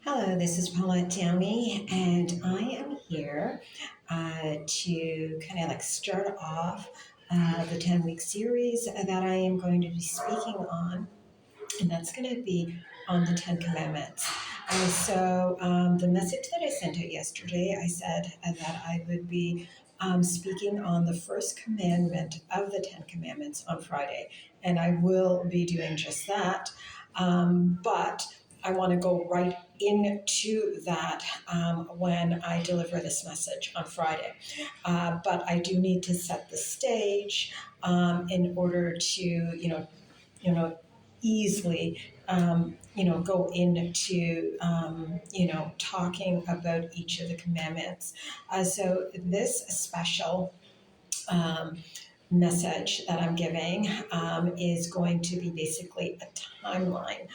Hello, this is Paulette Downey, and I am here to kind of like start off the 10-week series that I am going to be speaking on, and that's going to be on the Ten Commandments. The message that I sent out yesterday, I said that I would be speaking on the first commandment of the Ten Commandments on Friday, and I will be doing just that. But I want to go right into that when I deliver this message on Friday. But I do need to set the stage in order to, easily, go into, talking about each of the commandments. So this special um, message that I'm giving is going to be basically a timeline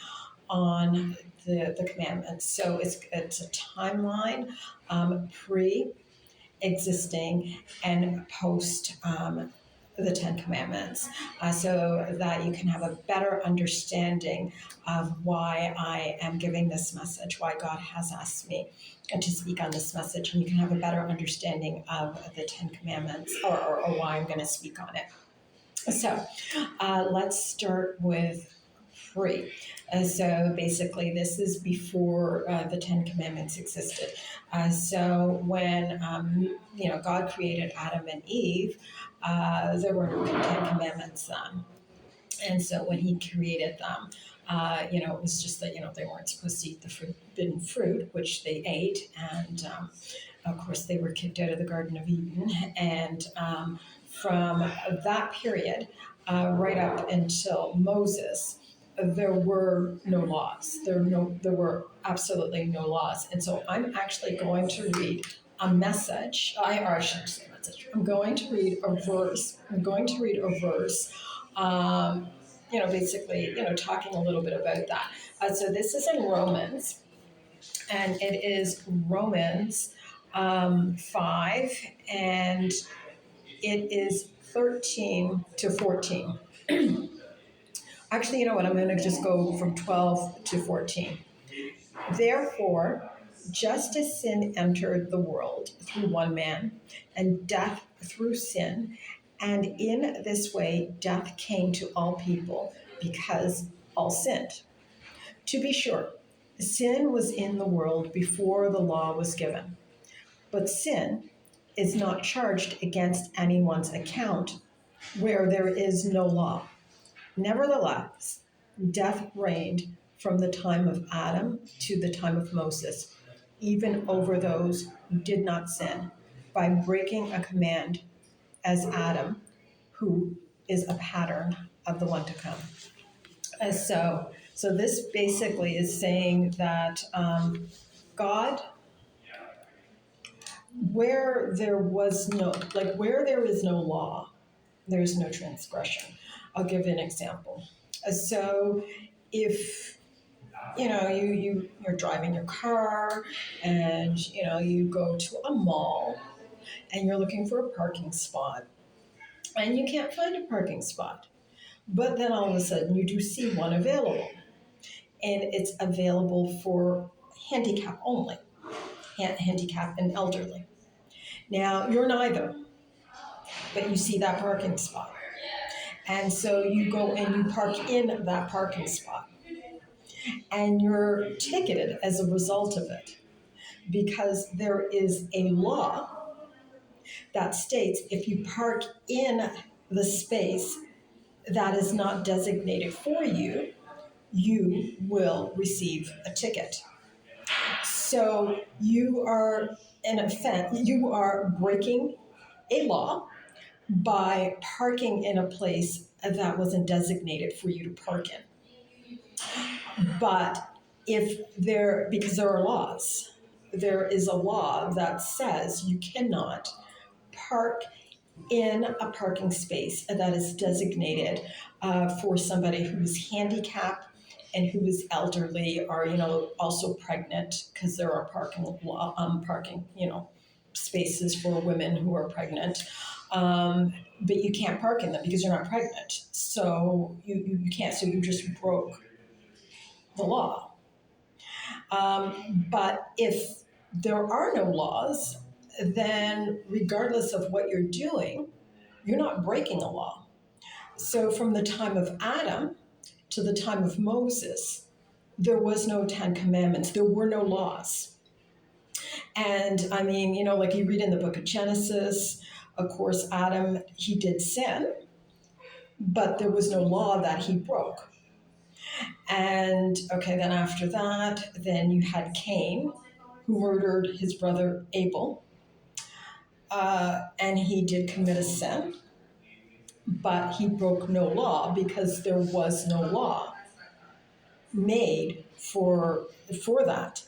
on the commandments. So it's a timeline pre existing and post the Ten Commandments, so that you can have a better understanding of why I am giving this message, why God has asked me to speak on this message, and you can have a better understanding of the Ten Commandments, or why I'm going to speak on it. So let's start with free. So basically, this is before the Ten Commandments existed. So when God created Adam and Eve, there were no Ten Commandments then. And so when He created them, it was just that they weren't supposed to eat the forbidden fruit, which they ate, and of course they were kicked out of the Garden of Eden. And from that period, right up until Moses, there were no laws. There were absolutely no laws. And so I'm actually going to read a message. I shouldn't say message. I'm going to read a verse. Basically, talking a little bit about that. So this is in Romans, and it is Romans 5, and it is 13 to 14. Actually, you know what? I'm going to just go from 12 to 14. Therefore, just as sin entered the world through one man, and death through sin, and in this way death came to all people because all sinned. To be sure, sin was in the world before the law was given, but sin is not charged against anyone's account where there is no law. Nevertheless, death reigned from the time of Adam to the time of Moses, even over those who did not sin, by breaking a command, as Adam, who is a pattern of the one to come. So this basically is saying that God, where there is no law, there is no transgression. I'll give you an example. So if you're driving your car, and you go to a mall and you're looking for a parking spot, and you can't find a parking spot, but then all of a sudden you do see one available, and it's available for handicap only, handicap and elderly. Now you're neither, but you see that parking spot, and so you go and you park in that parking spot, and you're ticketed as a result of it, because there is a law that states if you park in the space that is not designated for you, you will receive a ticket. So you are, in effect, you are breaking a law by parking in a place that wasn't designated for you to park in. But because there are laws, there is a law that says you cannot park in a parking space that is designated for somebody who is handicapped and who is elderly, or also pregnant, because there are parking spaces for women who are pregnant. But you can't park in them because you're not pregnant. So you can't. So you just broke the law. But if there are no laws, then regardless of what you're doing, you're not breaking a law. So from the time of Adam to the time of Moses, there was no Ten Commandments, there were no laws. And I mean, like you read in the book of Genesis, of course, Adam, he did sin, but there was no law that he broke. And okay, then after that, then you had Cain, who murdered his brother Abel. And he did commit a sin, but he broke no law because there was no law made for that.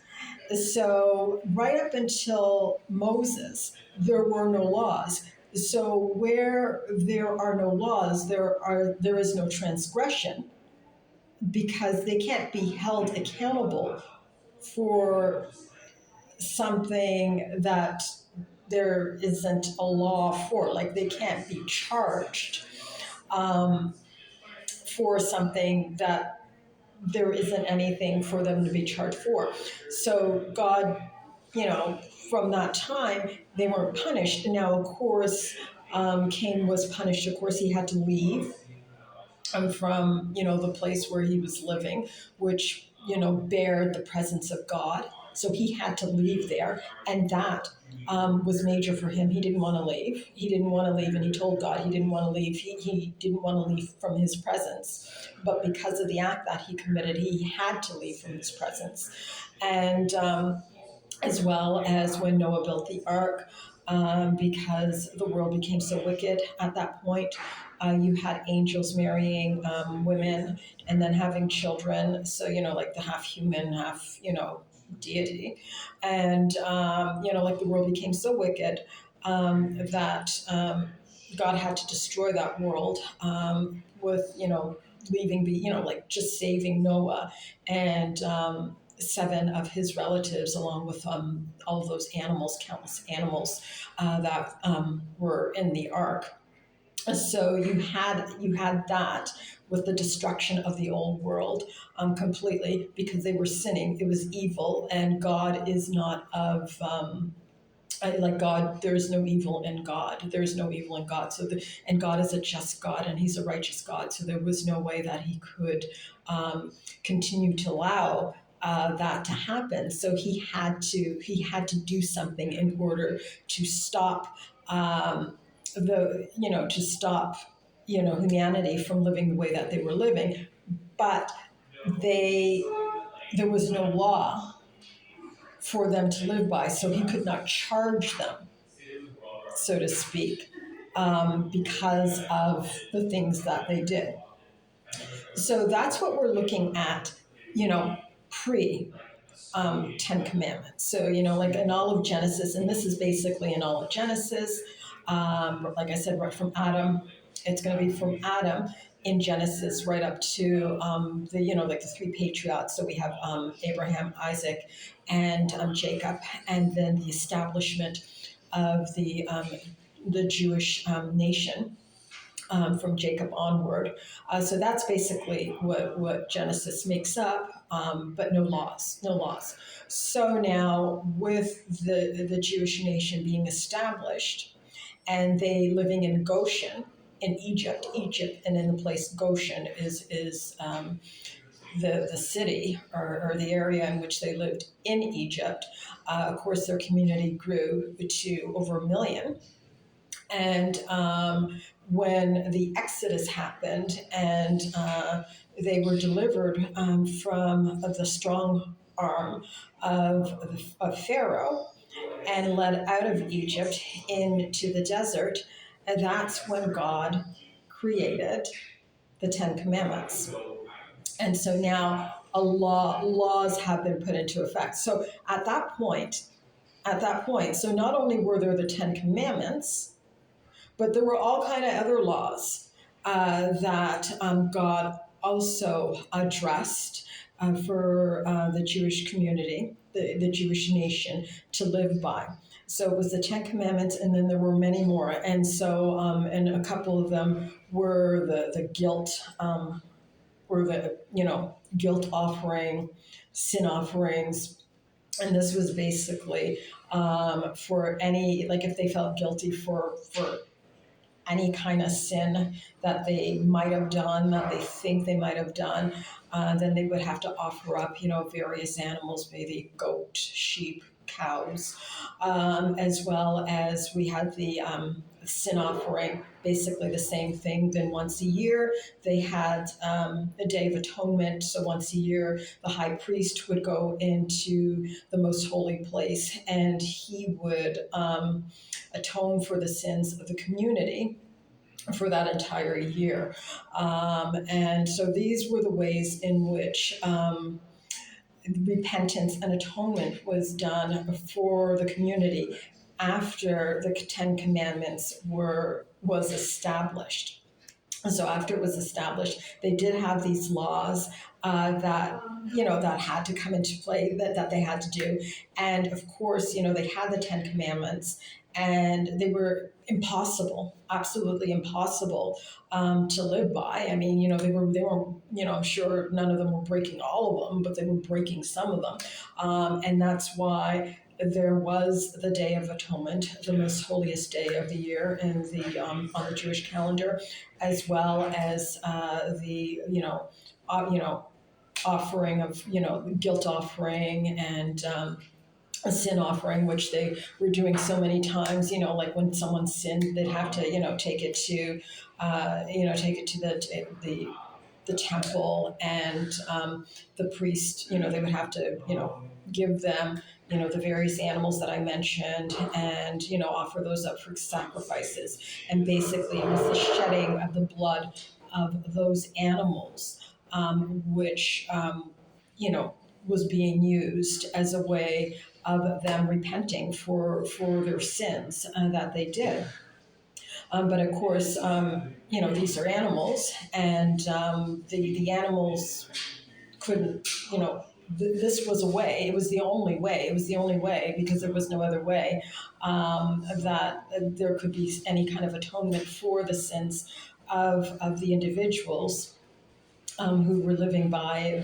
So right up until Moses, there were no laws. So where there are no laws, there is no transgression, because they can't be held accountable for something that there isn't a law for. Like they can't be charged for something that there isn't anything for them to be charged for. So God, from that time, they weren't punished. Now, of course, Cain was punished. Of course, he had to leave from, the place where he was living, which, bared the presence of God. So he had to leave there. And that was major for him. He didn't want to leave. He didn't want to leave. And he told God he didn't want to leave. He didn't want to leave from his presence. But because of the act that he committed, he had to leave from his presence. And as well as when Noah built the ark, because the world became so wicked at that point. You had angels marrying women and then having children. So, like the half human, half, deity. And, like the world became so wicked that God had to destroy that world with, leaving, like just saving Noah and 7 of his relatives, along with all of those animals, countless animals that were in the ark. So you had that with the destruction of the old world completely, because they were sinning. It was evil, and God is not of like God. There is no evil in God. There is no evil in God. And God is a just God, and He's a righteous God. So there was no way that He could continue to allow that to happen. So he had to do something in order to stop to stop humanity from living the way that they were living. But there was no law for them to live by, so he could not charge them, so to speak, because of the things that they did. So that's what we're looking at, pre Ten Commandments. So, like in all of Genesis, and this is basically in all of Genesis, like I said, right from Adam, it's going to be from Adam in Genesis right up to like the 3 patriarchs. So we have Abraham, Isaac, and Jacob, and then the establishment of the Jewish nation. From Jacob onward. So that's basically what Genesis makes up, but no laws. So now with the Jewish nation being established, and they living in Goshen, in Egypt, and in the place Goshen is the city or the area in which they lived in Egypt. Of course, their community grew to over 1 million. And when the Exodus happened and they were delivered from the strong arm of Pharaoh and led out of Egypt into the desert, and that's when God created the 10 Commandments. And so now laws have been put into effect. So at that point, so not only were there the 10 Commandments, but there were all kind of other laws that God also addressed for the Jewish community, the Jewish nation to live by. So it was the 10 Commandments, and then there were many more. And so, and a couple of them were the guilt, guilt offering. sin offerings. And this was basically for any, like if they felt guilty for any kind of sin that they might have done, that they think they might have done, then they would have to offer up, various animals, maybe goat, sheep, cows, as well as we had the sin offering, basically the same thing. Then once a year, they had a Day of Atonement. So once a year, the high priest would go into the most holy place and he would atone for the sins of the community for that entire year. And so these were the ways in which repentance and atonement was done for the community after the Ten Commandments was established. So after it was established, they did have these laws that had to come into play, that they had to do. And of course, they had the Ten Commandments, and they were impossible, absolutely impossible to live by. I mean, they were, I'm sure none of them were breaking all of them, but they were breaking some of them, and that's why there was the Day of Atonement, the most holiest day of the year in the on the Jewish calendar, as well as offering of guilt offering and a sin offering, which they were doing so many times. Like when someone sinned, they'd have to take it to the temple, and the priest, they would have to give them the various animals that I mentioned, and offer those up for sacrifices. And basically, it was the shedding of the blood of those animals, which was being used as a way of them repenting for their sins that they did. But of course, these are animals, and the animals couldn't, this was a way. It was the only way. It was the only way, because there was no other way that there could be any kind of atonement for the sins of the individuals who were living by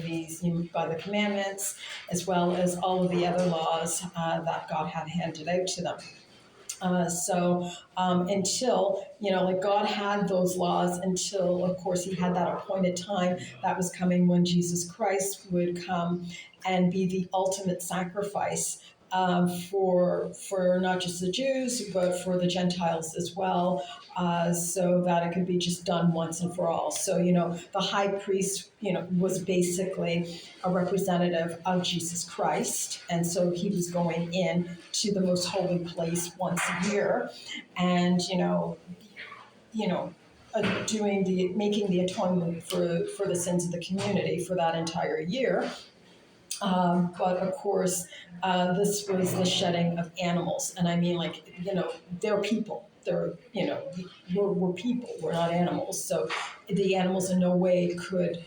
by the commandments, as well as all of the other laws that God had handed out to them. So until, like God had those laws until, of course, he had that appointed time that was coming when Jesus Christ would come and be the ultimate sacrifice for not just the Jews, but for the Gentiles as well, so that it could be just done once and for all. So, the high priest, was basically a representative of Jesus Christ. And so he was going in to the most holy place once a year and, making the atonement for the sins of the community for that entire year. But of course, this was the shedding of animals. And I mean, they're people. We're people. We're not animals. So the animals in no way could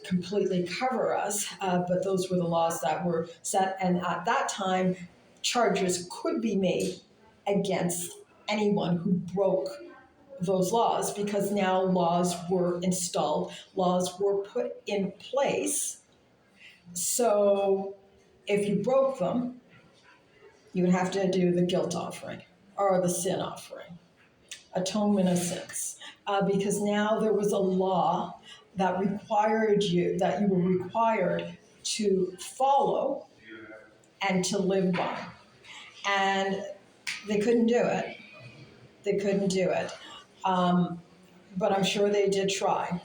completely cover us. But those were the laws that were set. And at that time, charges could be made against anyone who broke those laws, because now laws were installed, laws were put in place. So if you broke them, you would have to do the guilt offering or the sin offering, atonement of sins, because now there was a law that that you were required to follow and to live by. And they couldn't do it. They couldn't do it. But I'm sure they did try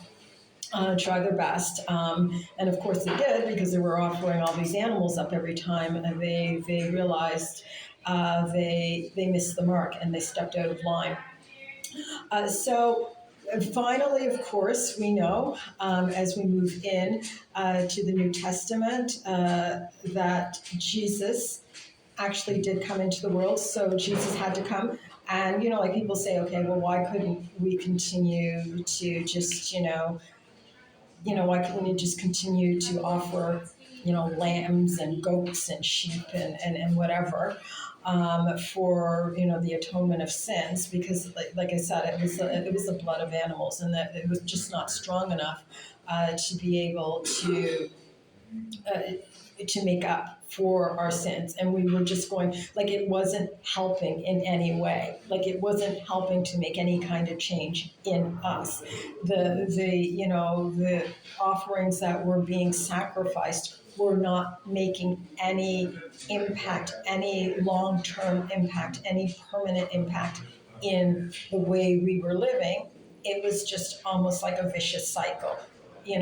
their best. And of course they did, because they were offering all these animals up every time, and they realized they missed the mark and they stepped out of line. So finally, of course, we know as we move in to the New Testament that Jesus actually did come into the world. So Jesus had to come. And, like people say, okay, well, why couldn't we continue to just, why couldn't we just continue to offer, lambs and goats and sheep and whatever for, the atonement of sins? Because, like I said, it was the blood of animals, and that it was just not strong enough to be able to uh, to make up for our sins, and we were just going, like, it wasn't helping in any way, like it wasn't helping to make any kind of change in us. The offerings that were being sacrificed were not making any impact, any long-term impact, any permanent impact in the way we were living. It was just almost like a vicious cycle. You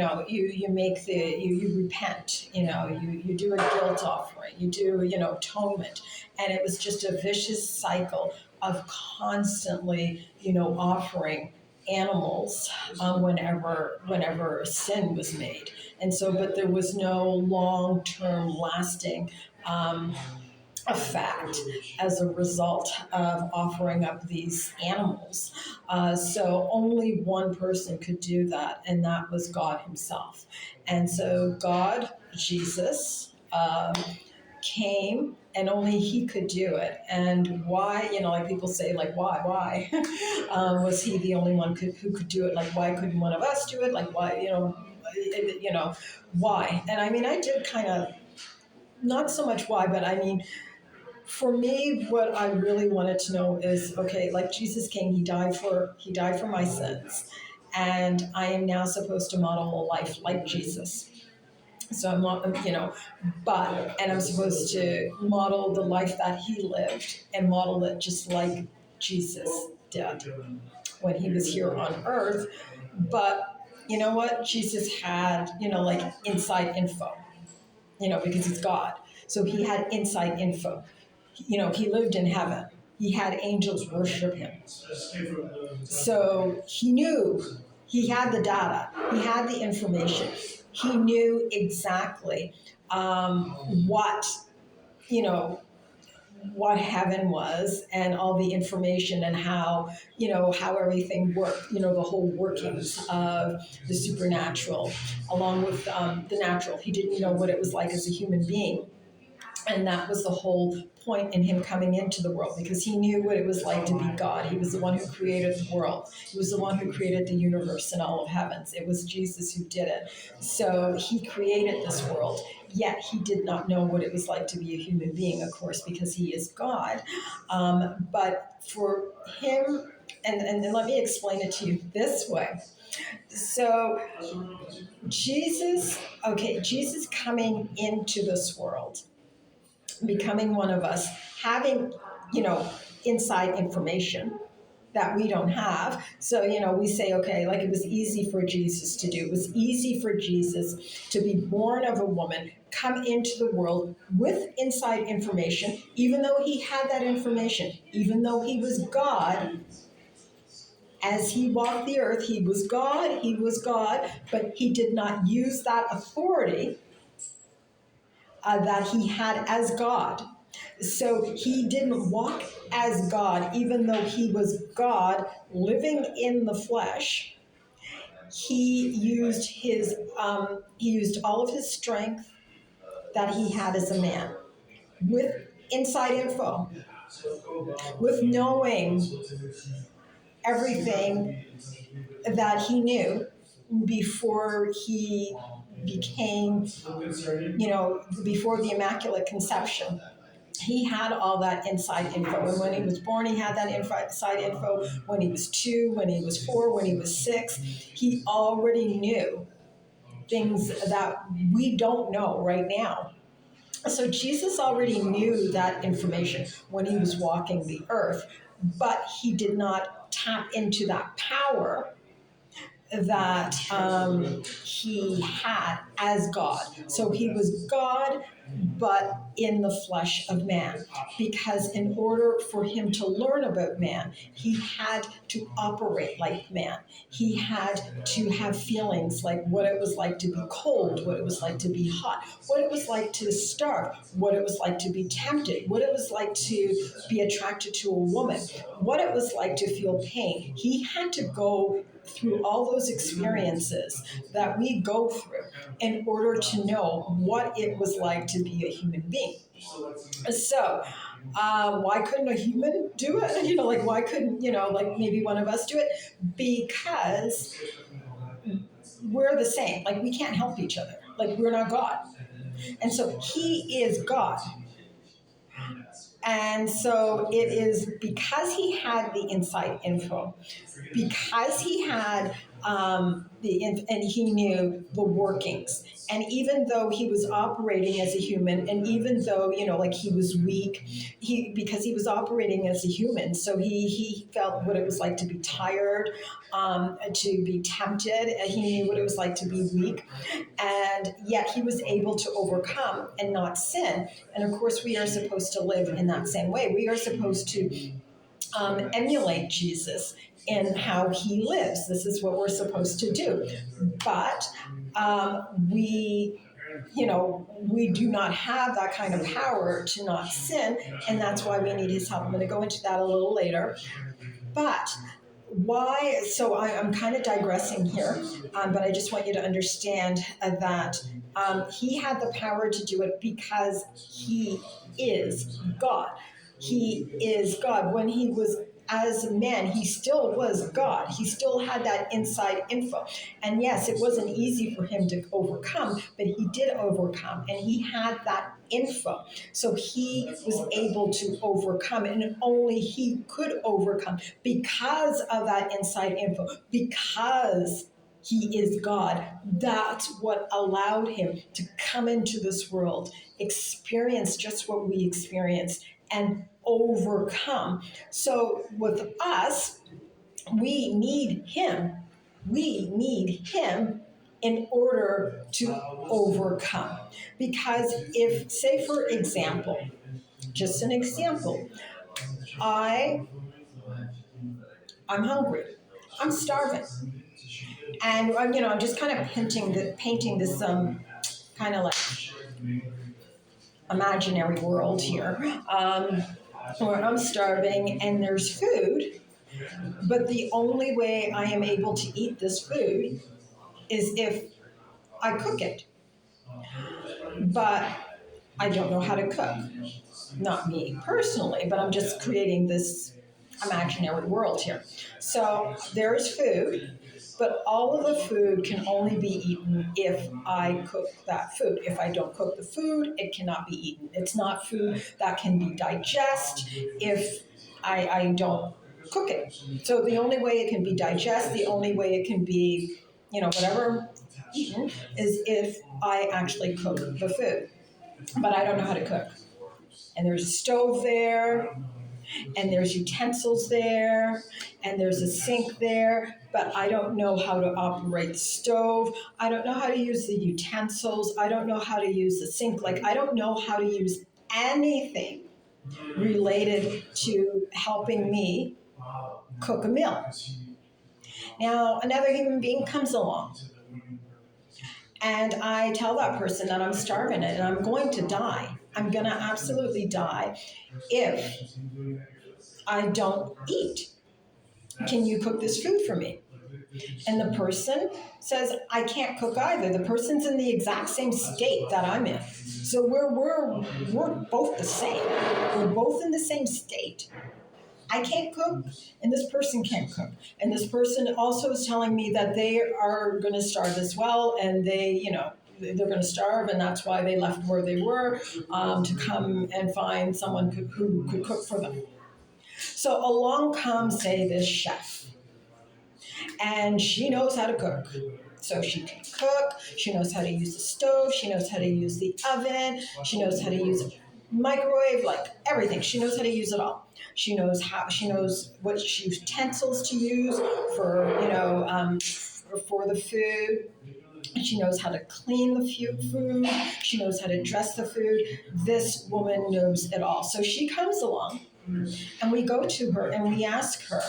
make you repent, you do a guilt offering, you do, atonement. And it was just a vicious cycle of constantly, offering animals, whenever sin was made. And so, but there was no long-term lasting um, effect as a result of offering up these animals. So only one person could do that, and that was God Himself. And so God, Jesus, came, and only He could do it. And why, like people say, like, why was He the only one who could do it? Like, why couldn't one of us do it? Like, why, why? And I mean, I did kind of, not so much why, but I mean, for me, what I really wanted to know is, okay, like Jesus came, he died for my sins, and I am now supposed to model a life like Jesus. So I'm not, and I'm supposed to model the life that he lived and model it just like Jesus did when he was here on earth. But you know what? Jesus had, like inside info, because he's God. So he had inside info. He lived in heaven. He had angels worship him. So he knew, he had the data, he had the information. He knew exactly what, you know, what heaven was, and all the information, and how everything worked, the whole workings of the supernatural along with the natural. He didn't know what it was like as a human being. And that was the whole point in him coming into the world, because he knew what it was like to be God. He was the one who created the world. He was the one who created the universe and all of heavens. It was Jesus who did it. So he created this world, yet he did not know what it was like to be a human being, of course, because he is God. But for him, and let me explain it to you this way. So Jesus coming into this world, becoming one of us, having, inside information that we don't have. So, we say, okay, like it was easy for Jesus to do. It was easy for Jesus to be born of a woman, come into the world with inside information, even though he had that information, even though he was God. As he walked the earth, he was God, but he did not use that authority that he had as God. So he didn't walk as God, even though he was God living in the flesh. He used he used all of his strength that he had as a man, with inside info, with knowing everything that he knew before he became, before the Immaculate Conception. He had all that inside info. And when he was born, he had that inside info. When he was 2, when he was 4, when he was 6, he already knew things that we don't know right now. So Jesus already knew that information when he was walking the earth, but he did not tap into that power that he had as God. So he was God, but in the flesh of man. Because in order for him to learn about man, he had to operate like man. He had to have feelings like what it was like to be cold, what it was like to be hot, what it was like to starve, what it was like to be tempted, what it was like to be attracted to a woman, what it was like to feel pain. He had to go through all those experiences that we go through in order to know what it was like to be a human being. So, why couldn't a human do it? Like why couldn't, like maybe one of us do it? Because we're the same. Like we can't help each other. Like we're not God. And so he is God. And so it is because he had the inside info, because he had and he knew the workings. And even though he was operating as a human, and even though, like he was weak, because he was operating as a human, so he felt what it was like to be tired, to be tempted. He knew what it was like to be weak, and yet he was able to overcome and not sin. And of course, we are supposed to live in that same way. We are supposed to emulate Jesus in how he lives. This is what we're supposed to do. But we do not have that kind of power to not sin, and that's why we need his help. I'm going to go into that a little later. But why? So I'm kind of digressing here, but I just want you to understand that he had the power to do it because he is God. He is God. When he was as a man, he still was God. He still had that inside info. And yes, it wasn't easy for him to overcome, but he did overcome, and he had that info. So he was able to overcome, and only he could overcome because of that inside info, because he is God. That's what allowed him to come into this world, experience just what we experience, and overcome. So with us, we need him. We need him in order to overcome. Because if, say for example, just an example, I'm hungry, I'm starving, and I'm just kind of painting this kind of like imaginary world here, where I'm starving and there's food, but the only way I am able to eat this food is if I cook it. But I don't know how to cook. Not me personally, but I'm just creating this imaginary world here. So there is food, but all of the food can only be eaten if I cook that food. If I don't cook the food, it cannot be eaten. It's not food that can be digested if I don't cook it. So the only way it can be digested, the only way it can be, whatever eaten, is if I actually cook the food. But I don't know how to cook. And there's a stove there, and there's utensils there, and there's a sink there, but I don't know how to operate the stove. I don't know how to use the utensils. I don't know how to use the sink. I don't know how to use anything related to helping me cook a meal. Now, another human being comes along, and I tell that person that I'm starving and I'm going to die. I'm going to absolutely die if I don't eat. Can you cook this food for me? And the person says, I can't cook either. The person's in the exact same state that I'm in. So we're both the same. We're both in the same state. I can't cook, and this person can't cook. And this person also is telling me that they are going to starve as well, and they're going to starve, and that's why they left where they were, to come and find someone who could cook for them. So along comes, say, this chef, and she knows how to cook. So she can cook, she knows how to use the stove, she knows how to use the oven, she knows how to use a microwave, everything. She knows how to use it all. She knows what utensils to use for the food. She knows how to clean the food. She knows how to dress the food. This woman knows it all. So she comes along, and we go to her and we ask her,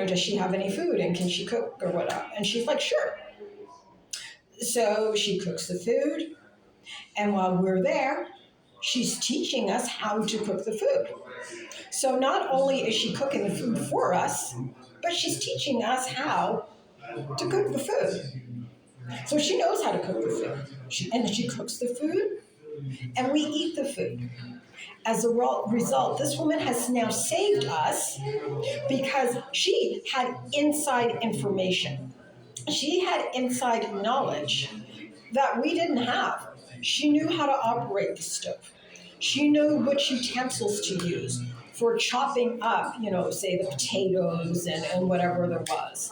does she have any food, and can she cook or whatever? And she's like, sure. So she cooks the food, and while we're there, she's teaching us how to cook the food. So not only is she cooking the food for us, but she's teaching us how to cook the food. So she knows how to cook the food. And she cooks the food, and we eat the food. As a result, this woman has now saved us because she had inside information. She had inside knowledge that we didn't have. She knew how to operate the stove. She knew which utensils to use for chopping up, say the potatoes and whatever there was.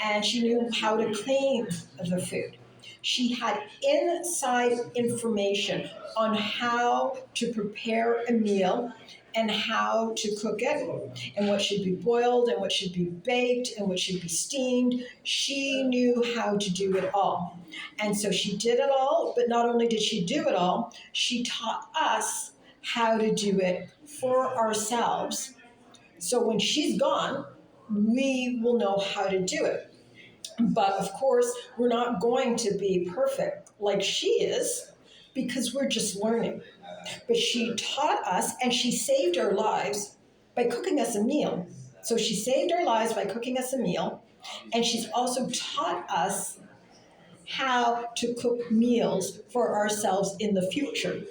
And she knew how to clean the food. She had inside information on how to prepare a meal and how to cook it and what should be boiled and what should be baked and what should be steamed. She knew how to do it all. And so she did it all, but not only did she do it all, she taught us how to do it for ourselves. So when she's gone, we will know how to do it. But of course, we're not going to be perfect like she is because we're just learning. But she taught us and she saved our lives by cooking us a meal. So she saved our lives by cooking us a meal. And she's also taught us how to cook meals for ourselves in the future.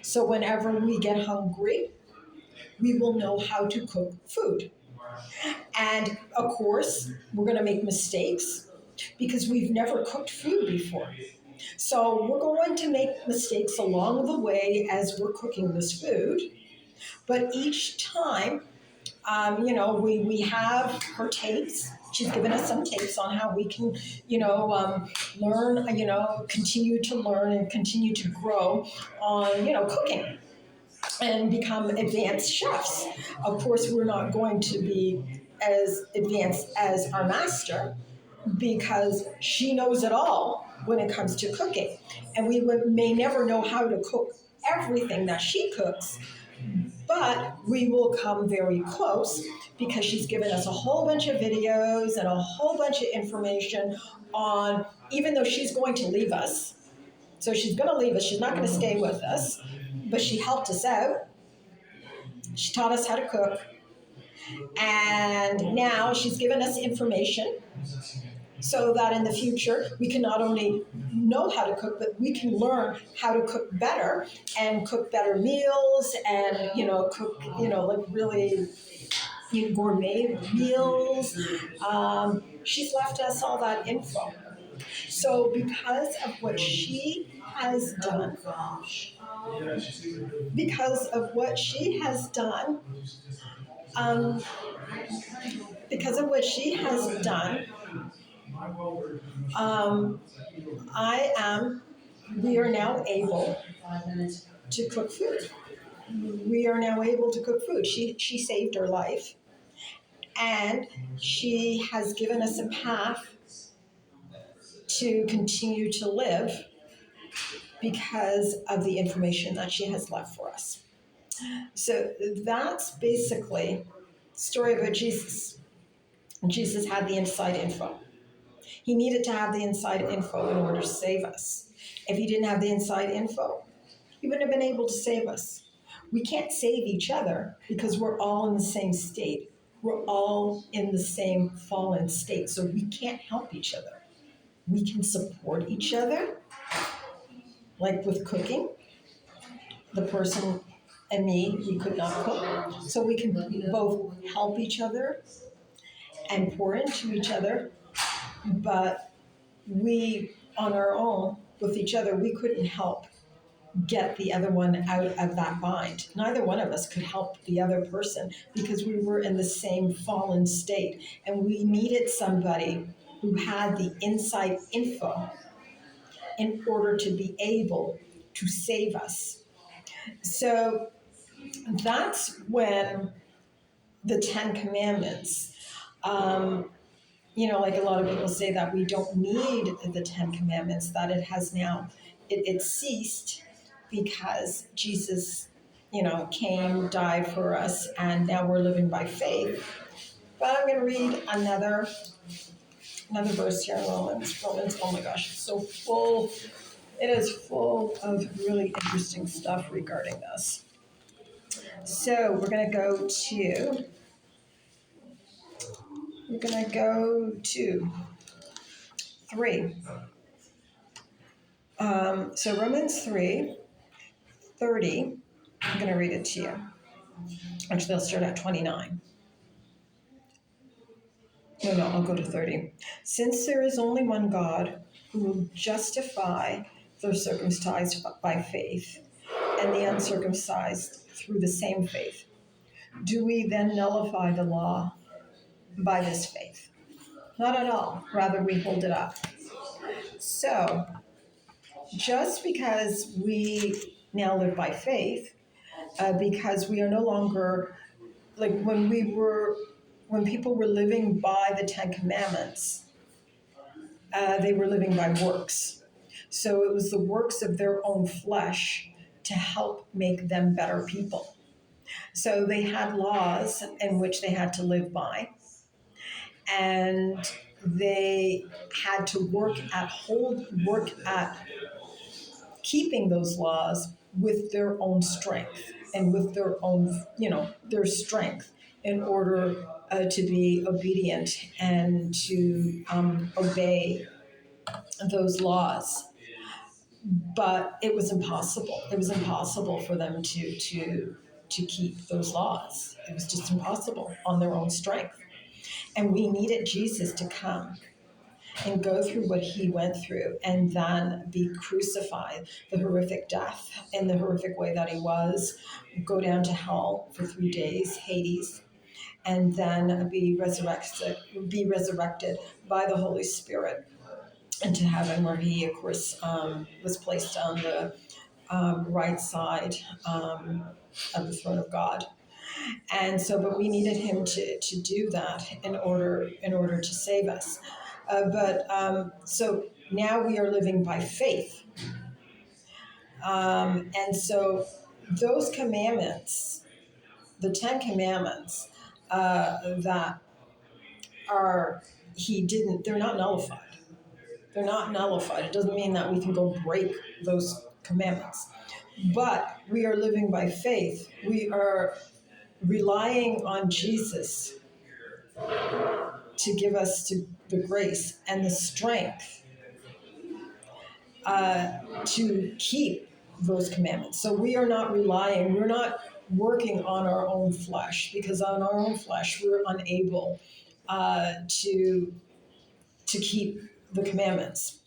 So whenever we get hungry, we will know how to cook food. And of course, we're going to make mistakes because we've never cooked food before. So we're going to make mistakes along the way as we're cooking this food. But each time, we have her tapes. She's given us some tapes on how we can, learn, continue to learn and continue to grow on, cooking and become advanced chefs. Of course, we're not going to be as advanced as our master because she knows it all when it comes to cooking. And we may never know how to cook everything that she cooks, but we will come very close because she's given us a whole bunch of videos and a whole bunch of information on, even though she's going to leave us. So she's going to leave us. She's not going to stay with us, but she helped us out. She taught us how to cook. And now she's given us information so that in the future we can not only know how to cook, but we can learn how to cook better and cook better meals and, cook, like really gourmet meals. She's left us all that info. So because of what she has done, because of what she has done, um, because of what she has done, we are now able to cook food. We are now able to cook food. She saved her life, and she has given us a path to continue to live because of the information that she has left for us. So that's basically the story about Jesus. Jesus had the inside info. He needed to have the inside info in order to save us. If he didn't have the inside info, he wouldn't have been able to save us. We can't save each other because we're all in the same state. We're all in the same fallen state, so we can't help each other. We can support each other, like with cooking. The person and me, we could not cook, so we can both help each other and pour into each other, but we, on our own, with each other, we couldn't help get the other one out of that bind. Neither one of us could help the other person because we were in the same fallen state, and we needed somebody who had the inside info in order to be able to save us. So that's when the Ten Commandments, like a lot of people say that we don't need the Ten Commandments, that it has now, it ceased because Jesus, came, died for us, and now we're living by faith. But I'm going to read another verse here in Romans, oh my gosh, it's so full. It is full of really interesting stuff regarding this. So we're going to go to 3. So Romans 3:30, I'm going to read it to you. Actually, I'll start at 29. No, I'll go to 30. Since there is only one God, who will justify the circumcised by faith and the uncircumcised through the same faith. Do we then nullify the law by this faith? Not at all. Rather, we hold it up. So, just because we now live by faith, because we are no longer like when people were living by the Ten Commandments, they were living by works. So it was the works of their own flesh to help make them better people. So they had laws in which they had to live by, and they had to work at keeping those laws with their own strength and with their own, their strength in order to be obedient and to obey those laws. But it was impossible. It was impossible for them to keep those laws. It was just impossible on their own strength. And we needed Jesus to come and go through what he went through and then be crucified, the horrific death in the horrific way that he was, go down to hell for 3 days, Hades, and then be resurrected by the Holy Spirit into heaven, where he, of course, was placed on the right side of the throne of God. And so, but we needed him to do that in order to save us. So now we are living by faith. And so those commandments, the Ten Commandments, that are, they're not nullified. They're not nullified. It doesn't mean that we can go break those commandments. But we are living by faith. We are relying on Jesus to give us the grace and the strength to keep those commandments. So we are not we're not working on our own flesh, because on our own flesh we're unable to keep the commandments.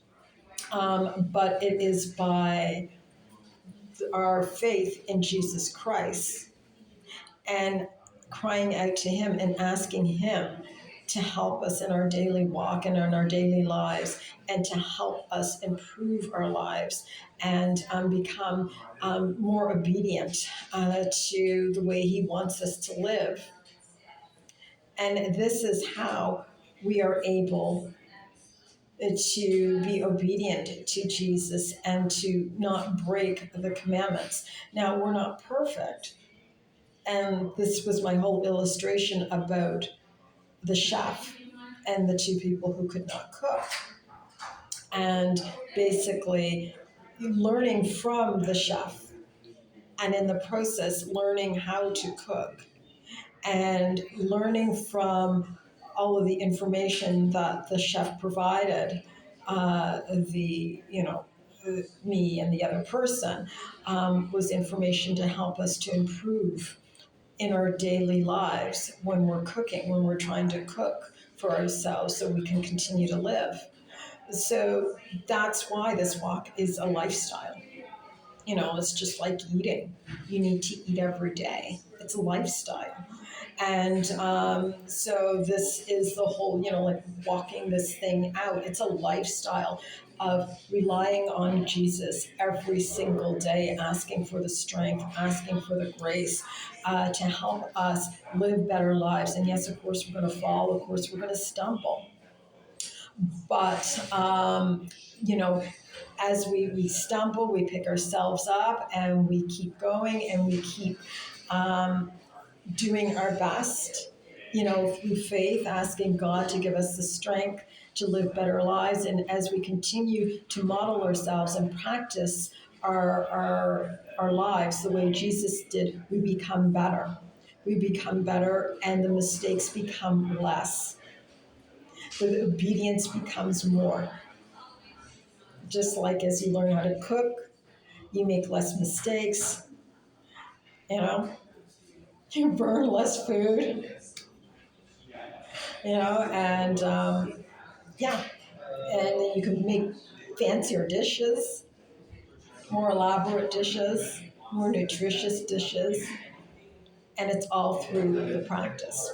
But it is by our faith in Jesus Christ and crying out to him and asking him to help us in our daily walk and in our daily lives, and to help us improve our lives and become more obedient to the way he wants us to live. And this is how we are able to be obedient to Jesus and to not break the commandments. Now, we're not perfect. And this was my whole illustration about the chef and the two people who could not cook. And basically learning from the chef, and in the process learning how to cook, and learning from all of the information that the chef provided, me and the other person, was information to help us to improve in our daily lives when we're cooking, when we're trying to cook for ourselves so we can continue to live. So that's why this walk is a lifestyle. It's just like eating. You need to eat every day. It's a lifestyle. And so this is the whole, like walking this thing out. It's a lifestyle of relying on Jesus every single day, asking for the strength, asking for the grace to help us live better lives. And yes, of course, we're going to fall. Of course, we're going to stumble. But, as we stumble, we pick ourselves up and we keep going and we keep doing our best, through faith, asking God to give us the strength to live better lives. And as we continue to model ourselves and practice our lives the way Jesus did, we become better. We become better, and the mistakes become less. The obedience becomes more. Just like as you learn how to cook, you make less mistakes, you burn less food, and and you can make fancier dishes, more elaborate dishes, more nutritious dishes, and it's all through the practice.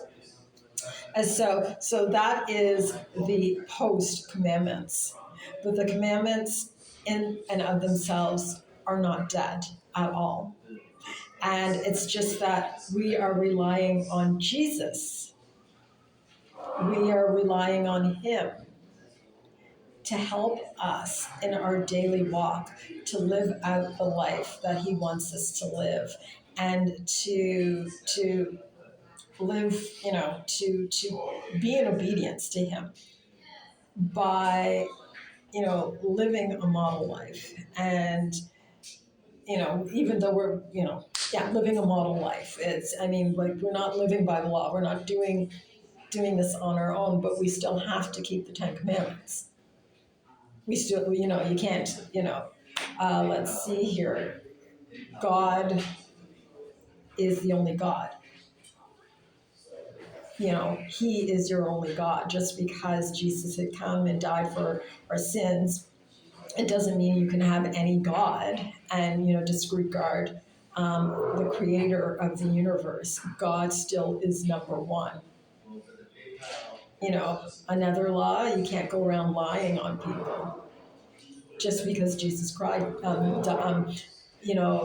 And so that is the post commandments. But the commandments in and of themselves are not dead at all. And it's just that we are relying on Jesus. We are relying on Him to help us in our daily walk to live out the life that He wants us to live, and to live, to be in obedience to Him by, living a model life. And, even though we're, living a model life, like, we're not living by the law. We're not doing this on our own, but we still have to keep the Ten Commandments. We still, you can't, let's see here. God is the only God. He is your only God. Just because Jesus had come and died for our sins, it doesn't mean you can have any God and, disregard the creator of the universe. God still is number one. Another law, you can't go around lying on people. Just because Jesus Christ,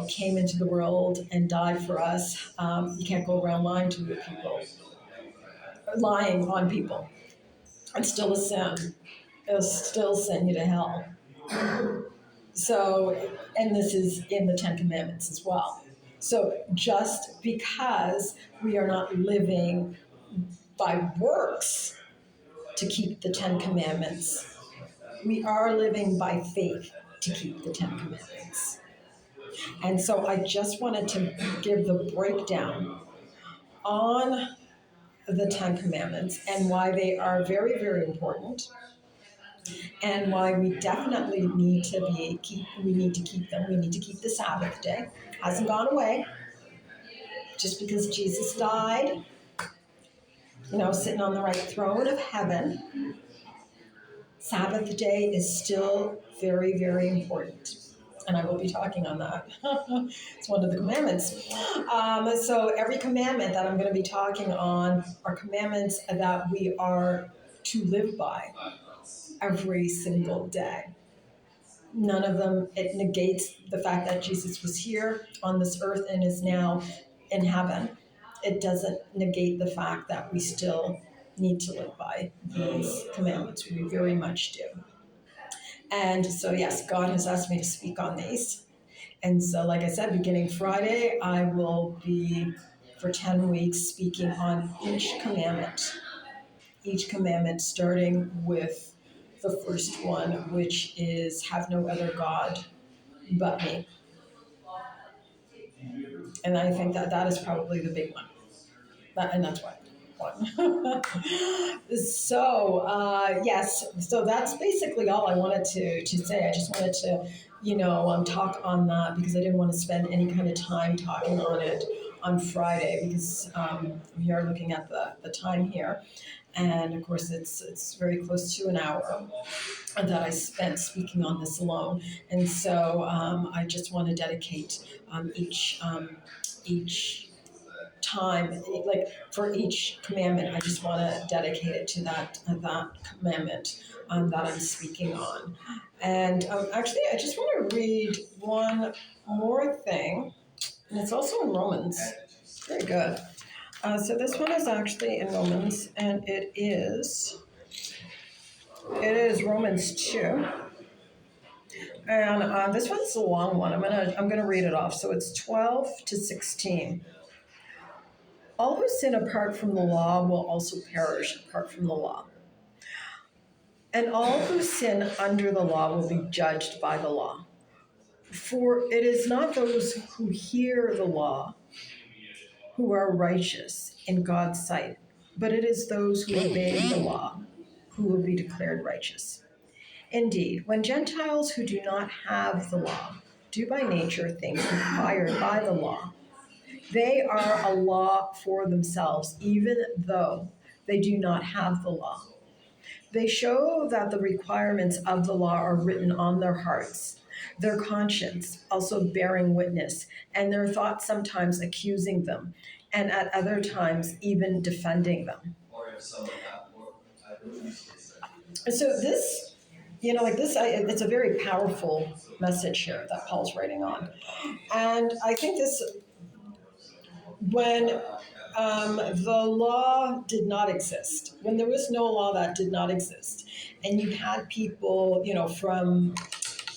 came into the world and died for us, you can't go around lying to people, lying on people. It's still a sin. It'll still send you to hell. So, and this is in the Ten Commandments as well. So just because we are not living by works to keep the Ten Commandments, we are living by faith to keep the Ten Commandments. And so I just wanted to give the breakdown on the Ten Commandments and why they are very, very important, and why we definitely need to keep them. We need to keep the Sabbath day. Hasn't gone away. Just because Jesus died, sitting on the right throne of heaven, Sabbath day is still very, very important. And I will be talking on that. It's one of the commandments. So every commandment that I'm going to be talking on are commandments that we are to live by every single day. None of them, it negates the fact that Jesus was here on this earth and is now in heaven. It doesn't negate the fact that we still need to live by these commandments. We very much do. And so, yes, God has asked me to speak on these. And so, like I said, beginning Friday, I will be, for 10 weeks, speaking on each commandment. Each commandment, starting with the first one, which is have no other God but me. And I think that is probably the big one. And that's why. So, yes, so that's basically all I wanted to say. I just wanted to, talk on that because I didn't want to spend any kind of time talking on it on Friday because we are looking at the time here. And of course, it's very close to an hour that I spent speaking on this alone. And so I just want to dedicate each time, like for each commandment, I just want to dedicate it to that commandment that I'm speaking on. And actually, I just want to read one more thing, and it's also in Romans. Very good. So this one is actually in Romans, and it is Romans 2. And this one's a long one. I'm gonna read it off. So it's 12 to 16. All who sin apart from the law will also perish apart from the law. And all who sin under the law will be judged by the law. For it is not those who hear the law who are righteous in God's sight, but it is those who obey the law who will be declared righteous. Indeed, when Gentiles who do not have the law do by nature things required by the law, they are a law for themselves, even though they do not have the law. They show that the requirements of the law are written on their hearts, their conscience also bearing witness, and their thoughts sometimes accusing them, and at other times even defending them. So this, like this, it's a very powerful message here that Paul's writing on. And I think this, when the law did not exist, when there was no law that did not exist, and you had people, from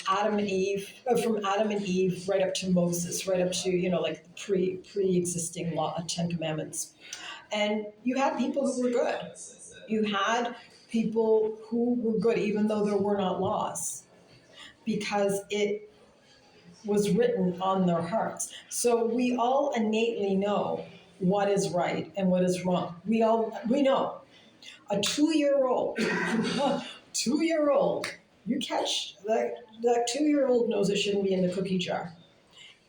Adam and Eve right up to Moses, right up to, like pre-existing law, 10 Commandments. And you had people who were good. You had people who were good, even though there were not laws, because it was written on their hearts. So we all innately know what is right and what is wrong. We know. A 2-year-old, 2-year-old, you catch that 2-year-old knows it shouldn't be in the cookie jar.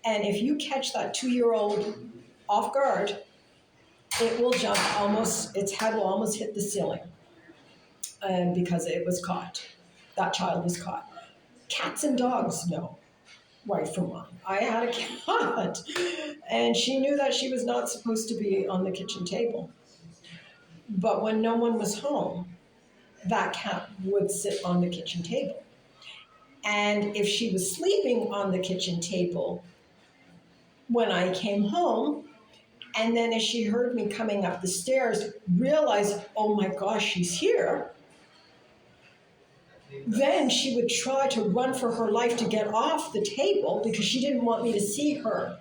And if you catch that 2-year-old off guard, it will jump its head will almost hit the ceiling. And because it was caught. That child was caught. Cats and dogs know right from wrong. I had a cat, and she knew that she was not supposed to be on the kitchen table. But when no one was home, that cat would sit on the kitchen table. And if she was sleeping on the kitchen table when I came home, and then as she heard me coming up the stairs, realized, oh my gosh, she's here, then she would try to run for her life to get off the table because she didn't want me to see her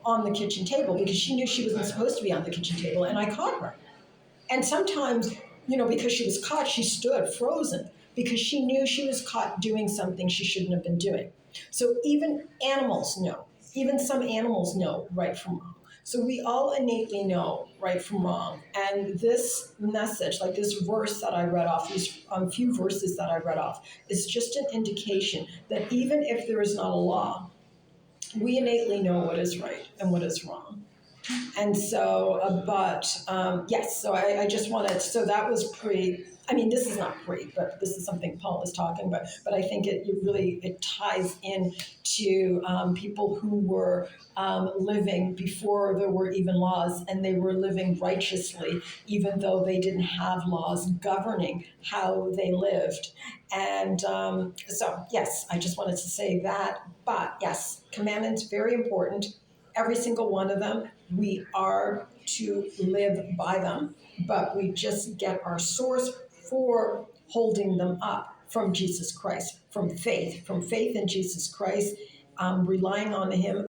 on the kitchen table, because she knew she wasn't supposed to be on the kitchen table, and I caught her. And sometimes, because she was caught, she stood frozen because she knew she was caught doing something she shouldn't have been doing. So even animals know, even some animals know right from wrong. So we all innately know right from wrong. And this message, like this verse that I read off, these few verses that I read off, is just an indication that even if there is not a law, we innately know what is right and what is wrong. And so, yes, so I just wanted, so that was this is not but this is something Paul is talking about, but I think it ties in to people who were living before there were even laws, and they were living righteously, even though they didn't have laws governing how they lived. And so, yes, I just wanted to say that, but yes, commandments, very important. Every single one of them, we are to live by them, but we just get our source for holding them up from Jesus Christ, from faith in Jesus Christ, relying on Him